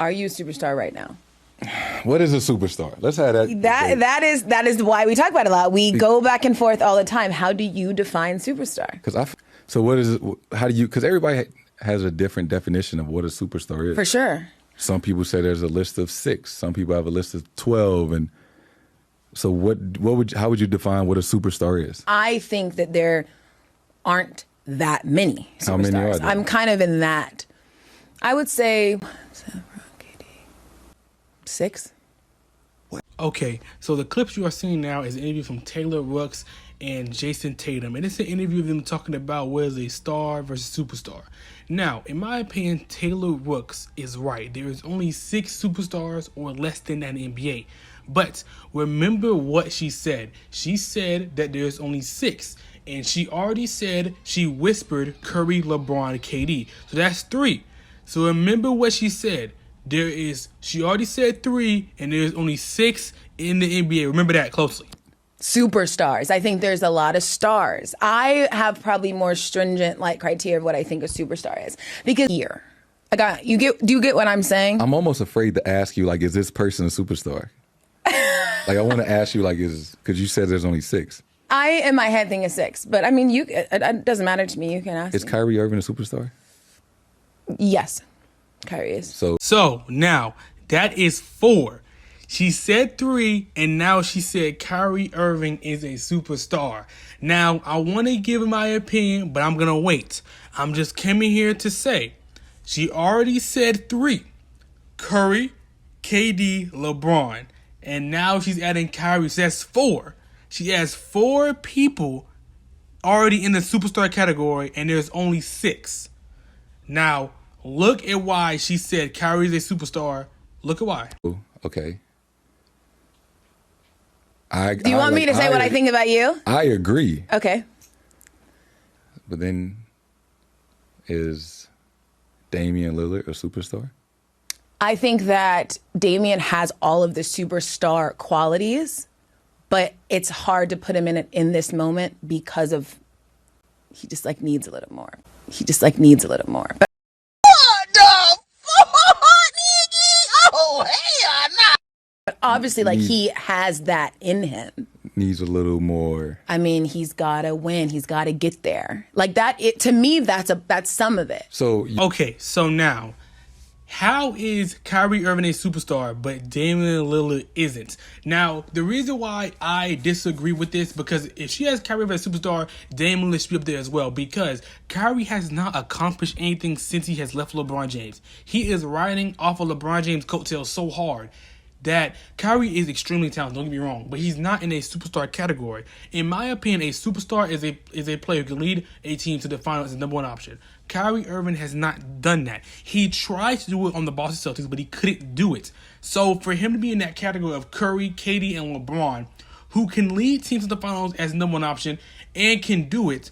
Are you a superstar right now? What is a superstar? Let's have that. That is why we talk about it a lot. We go back and forth all the time. How do you define superstar? Because everybody has a different definition of what a superstar is. For sure. Some people say there's a list of 6. Some people have a list of 12. And so how would you define what a superstar is? I think that there aren't that many superstars. How many are there? I'm kind of in that. I would say 6. Okay, so the clips you are seeing now is an interview from Taylor Rooks and Jason Tatum. And it's an interview of them talking about what is a star versus superstar. Now, in my opinion, Taylor Rooks is right. There is only 6 superstars or less than that in the NBA. But remember what she said. She said that there's only 6. And she already said, she whispered Curry, LeBron, KD. So that's 3. So remember what she said. She already said 3, and there's only 6 in the NBA. Remember that closely. Superstars. I think there's a lot of stars. I have probably more stringent criteria of what I think a superstar is. Because here, do you get what I'm saying? I'm almost afraid to ask you, is this person a superstar? I want to ask you, because you said there's only 6. I, in my head, think it's 6. But, I mean, it doesn't matter to me. You can ask Is me. Kyrie Irving a superstar? Yes. Kyrie is. So now that is 4. She said 3, and now she said Kyrie Irving is a superstar. Now I want to give my opinion, but I'm gonna wait. I'm just coming here to say she already said 3: Curry, KD, LeBron, and now she's adding Kyrie. So that's 4. She has 4 people already in the superstar category, and there's only 6. Now, look at why she said Kyrie's a superstar. Look at why. Okay. Do you want me to say what I think about you? I agree. Okay. But then, is Damian Lillard a superstar? I think that Damian has all of the superstar qualities, but it's hard to put him in this moment because of he just needs a little more. But But obviously, he has that in him. Needs a little more. I mean, he's got to win. He's got to get there. To me, that's some of it. Okay, so now, how is Kyrie Irving a superstar, but Damian Lillard isn't? Now, the reason why I disagree with this, because if she has Kyrie Irving as a superstar, Damian Lillard should be up there as well, because Kyrie has not accomplished anything since he has left LeBron James. He is riding off of LeBron James' coattails so hard that Kyrie is extremely talented, don't get me wrong, but he's not in a superstar category. In my opinion, a superstar is a player who can lead a team to the finals as the number 1 option. Kyrie Irving has not done that. He tried to do it on the Boston Celtics, but he couldn't do it. So for him to be in that category of Curry, KD, and LeBron, who can lead teams to the finals as number 1 option and can do it,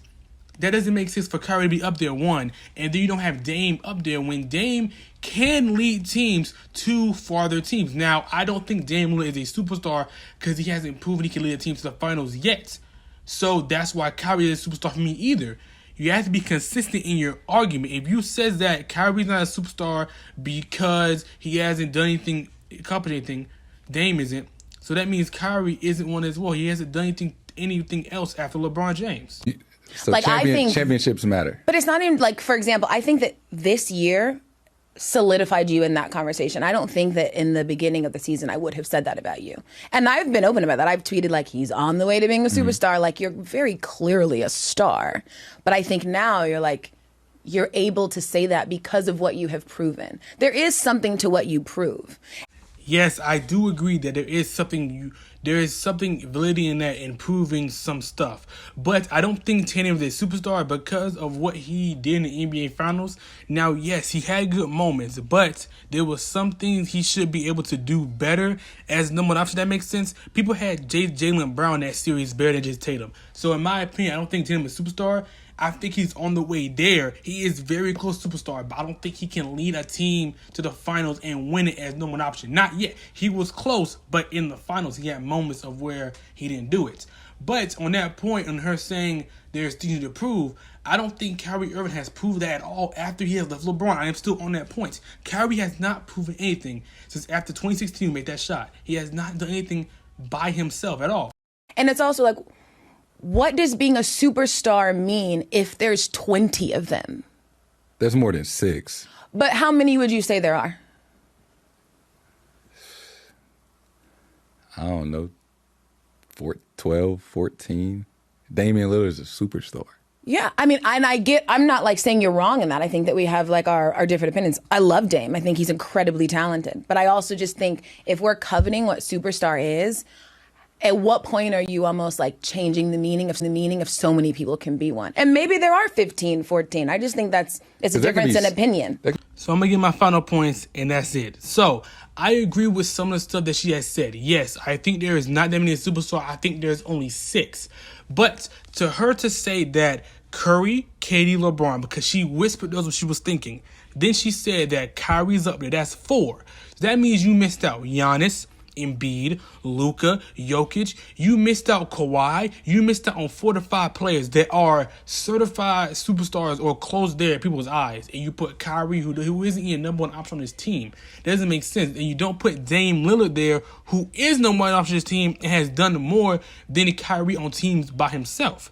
that doesn't make sense for Kyrie to be up there 1, and then you don't have Dame up there when Dame can lead teams to farther teams. Now, I don't think Dame Lillard is a superstar because he hasn't proven he can lead a team to the finals yet. So that's why Kyrie is a superstar for me either. You have to be consistent in your argument. If you says that Kyrie's not a superstar because he hasn't done anything, accomplished anything, Dame isn't. So that means Kyrie isn't one as well. He hasn't done anything else after LeBron James. So I think championships matter. But it's not even for example, I think that this year solidified you in that conversation. I don't think that in the beginning of the season I would have said that about you. And I've been open about that. I've tweeted he's on the way to being a superstar. You're very clearly a star. But I think now you're able to say that because of what you have proven. There is something to what you prove. Yes, I do agree that there is something validity in that, improving some stuff. But I don't think Tatum is a superstar because of what he did in the NBA Finals. Now, yes, he had good moments, but there was some things he should be able to do better as number 1 option. That makes sense. People had Jaylen Brown that series better than just Tatum. So in my opinion, I don't think Tatum is a superstar. I think he's on the way there. He is very close to superstar, but I don't think he can lead a team to the finals and win it as number 1 option. Not yet. He was close, but in the finals, he had moments of where he didn't do it. But on that point, on her saying there's things to prove, I don't think Kyrie Irving has proved that at all after he has left LeBron. I am still on that point. Kyrie has not proven anything since after 2016 he made that shot. He has not done anything by himself at all. And it's also like, what does being a superstar mean if there's 20 of them? There's more than 6. But how many would you say there are? I don't know, 12, 14. Damian Lillard is a superstar. Yeah, I mean, and I'm not like saying you're wrong in that. I think that we have like our different opinions. I love Dame. I think he's incredibly talented. But I also just think if we're coveting what superstar is, at what point are you almost like changing the meaning of so many people can be one? And maybe there are 15, 14. I just think it's a difference in opinion. So I'm going to get my final points, and that's it. So I agree with some of the stuff that she has said. Yes, I think there is not that many superstars. I think there's only 6. But to her to say that Curry, KD, LeBron, because she whispered those what she was thinking. Then she said that Kyrie's up there. That's 4. So that means you missed out Giannis, Embiid, Luka, Jokic. You missed out Kawhi. You missed out on 4 to 5 players that are certified superstars or close there in people's eyes. And you put Kyrie, who isn't even number 1 option on his team. That doesn't make sense. And you don't put Dame Lillard there, who is number 1 option on his team and has done more than Kyrie on teams by himself.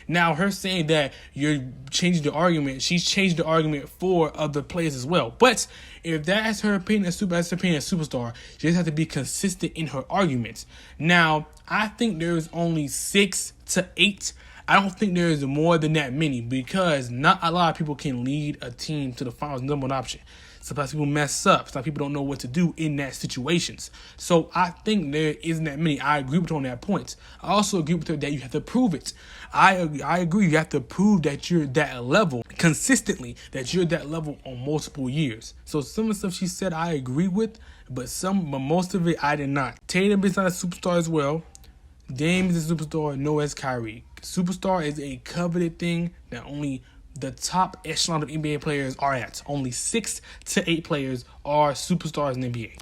Now, her saying that you're changing the argument, she's changed the argument for other players as well. But if that's her opinion as superstar, she just has to be consistent in her arguments. Now, I think there's only 6 to 8. I don't think there is more than that many because not a lot of people can lead a team to the finals number 1 option. Sometimes people mess up. Sometimes people don't know what to do in that situations. So I think there isn't that many. I agree with her on that point. I also agree with her that you have to prove it. I agree. You have to prove that you're that level consistently, that you're that level on multiple years. So some of the stuff she said I agree with, but most of it I did not. Tatum is not a superstar as well. Dame is a superstar, no as Kyrie. Superstar is a coveted thing that only the top echelon of NBA players are at. Only 6 to 8 players are superstars in the NBA.